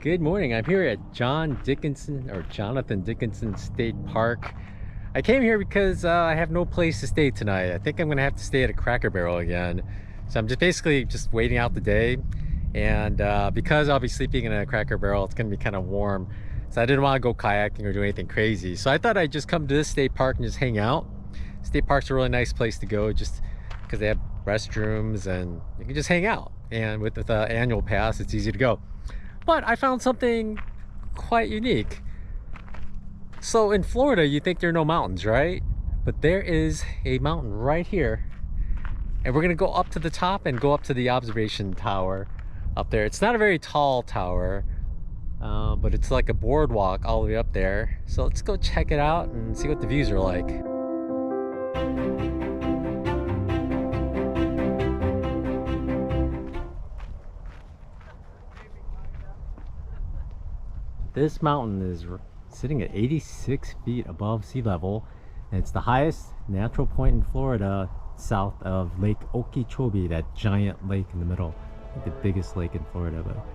Good morning. I'm here at Jonathan Dickinson State Park. I came here because I have no place to stay tonight. I think I'm gonna have to stay at a Cracker Barrel again. So I'm just basically just waiting out the day. And because I'll be sleeping in a Cracker Barrel, it's gonna be kind of warm. So I didn't want to go kayaking or do anything crazy. So I thought I'd just come to this state park and just hang out. State park's a really nice place to go just because they have restrooms and you can just hang out. And with the annual pass, it's easy to go. But I found something quite unique. So in Florida, you think there are no mountains, right? But there is a mountain right here. And we're gonna go up to the top and go up to the observation tower up there. It's not a very tall tower, but it's like a boardwalk all the way up there. So let's go check it out and see what the views are like. This mountain is sitting at 86 feet above sea level, and it's the highest natural point in Florida south of Lake Okeechobee, that giant lake in the middle. I think the biggest lake in Florida, but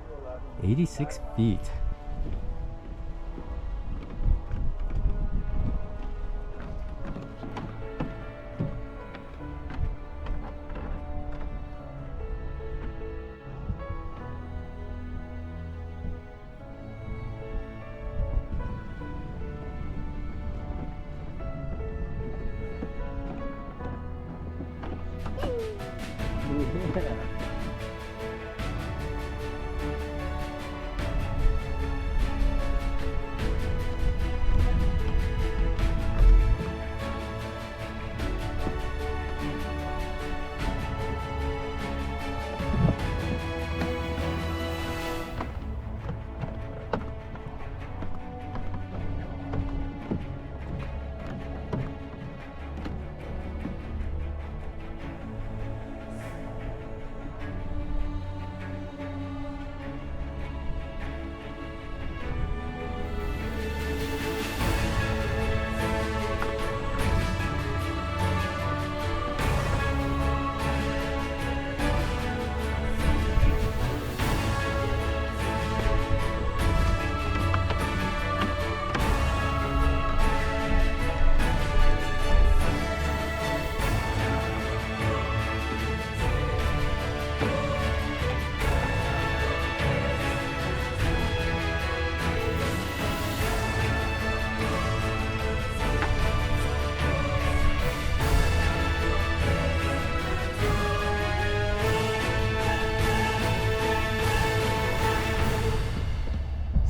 86 feet.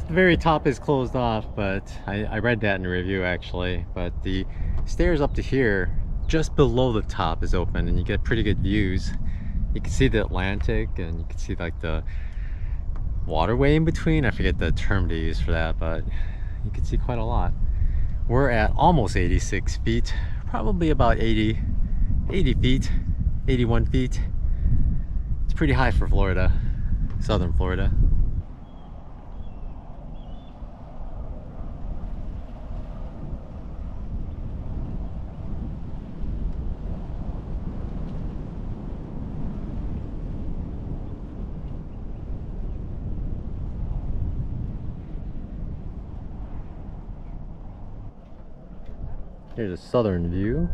The very top is closed off, but I read that in a review actually. But the stairs up to here, just below the top, is open, and you get pretty good views. You can see the Atlantic, and you can see like the waterway in between. I forget the term to use for that, but you can see quite a lot. We're at almost 86 feet, probably about 80 feet, 81 feet. It's pretty high for Florida, southern Florida. Here's a southern view.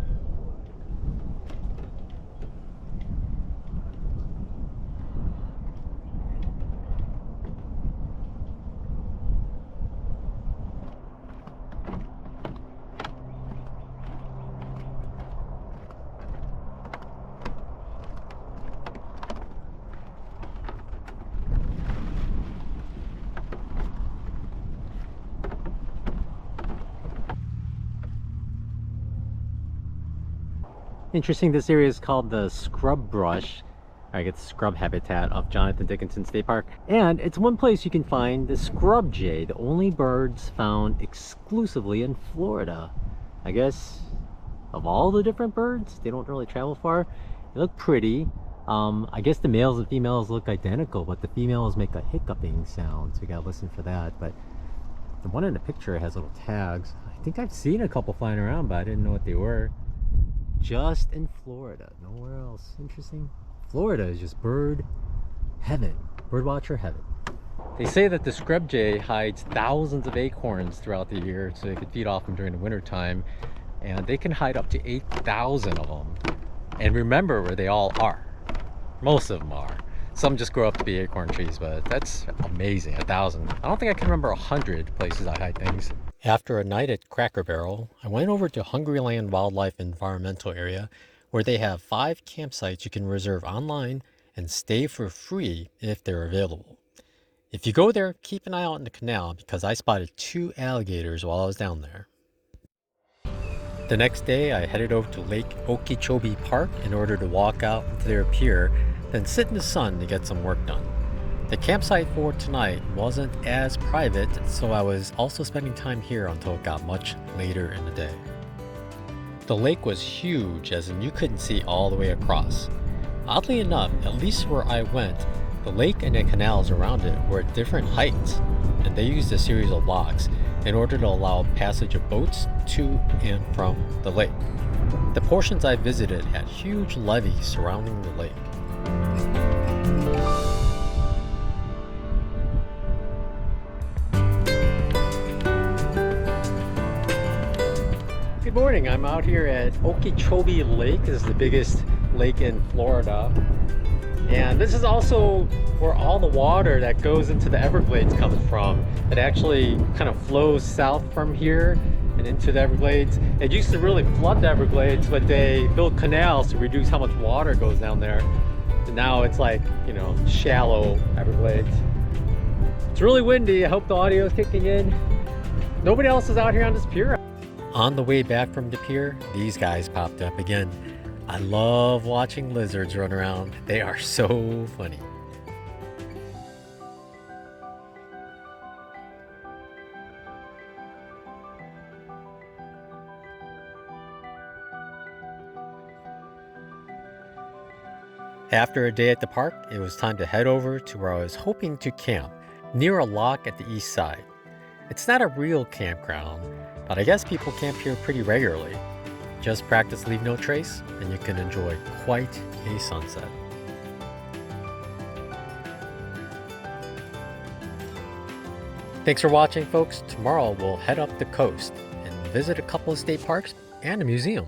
Interesting, this area is called the scrub brush. I guess scrub habitat of Jonathan Dickinson State Park. And it's one place you can find the scrub jay, the only birds found exclusively in Florida. I guess of all the different birds, they don't really travel far. They look pretty. I guess the males and females look identical, but the females make a hiccuping sound, so you gotta listen for that. But the one in the picture has little tags. I think I've seen a couple flying around, but I didn't know what they were. Just in Florida, nowhere else. Interesting. Florida is just bird heaven, bird watcher heaven. They say that the scrub jay hides thousands of acorns throughout the year so they could feed off them during the winter time, and they can hide up to 8,000 of them. And remember where they all are. Most of them are. Some just grow up to be acorn trees, but that's amazing, 1,000. I don't think I can remember 100 places I hide things. After a night at Cracker Barrel, I went over to Hungryland Wildlife Environmental Area, where they have 5 campsites you can reserve online and stay for free if they're available. If you go there, keep an eye out in the canal because I spotted 2 alligators while I was down there. The next day, I headed over to Lake Okeechobee Park in order to walk out into their pier, then sit in the sun to get some work done. The campsite for tonight wasn't as private, so I was also spending time here until it got much later in the day. The lake was huge, as in you couldn't see all the way across. Oddly enough, at least where I went, the lake and the canals around it were at different heights, and they used a series of locks in order to allow passage of boats to and from the lake. The portions I visited had huge levees surrounding the lake. Good morning, I'm out here at Okeechobee Lake. This is the biggest lake in Florida. And this is also where all the water that goes into the Everglades comes from. It actually kind of flows south from here and into the Everglades. It used to really flood the Everglades, but they built canals to reduce how much water goes down there. And now it's like, you know, shallow Everglades. It's really windy. I hope the audio is kicking in. Nobody else is out here on this pier. On the way back from the pier, these guys popped up again. I love watching lizards run around. They are so funny. After a day at the park, it was time to head over to where I was hoping to camp, near a lock at the east side. It's not a real campground, but I guess people camp here pretty regularly. Just practice leave no trace, and you can enjoy quite a sunset. Thanks for watching, folks. Tomorrow we'll head up the coast and visit a couple of state parks and a museum.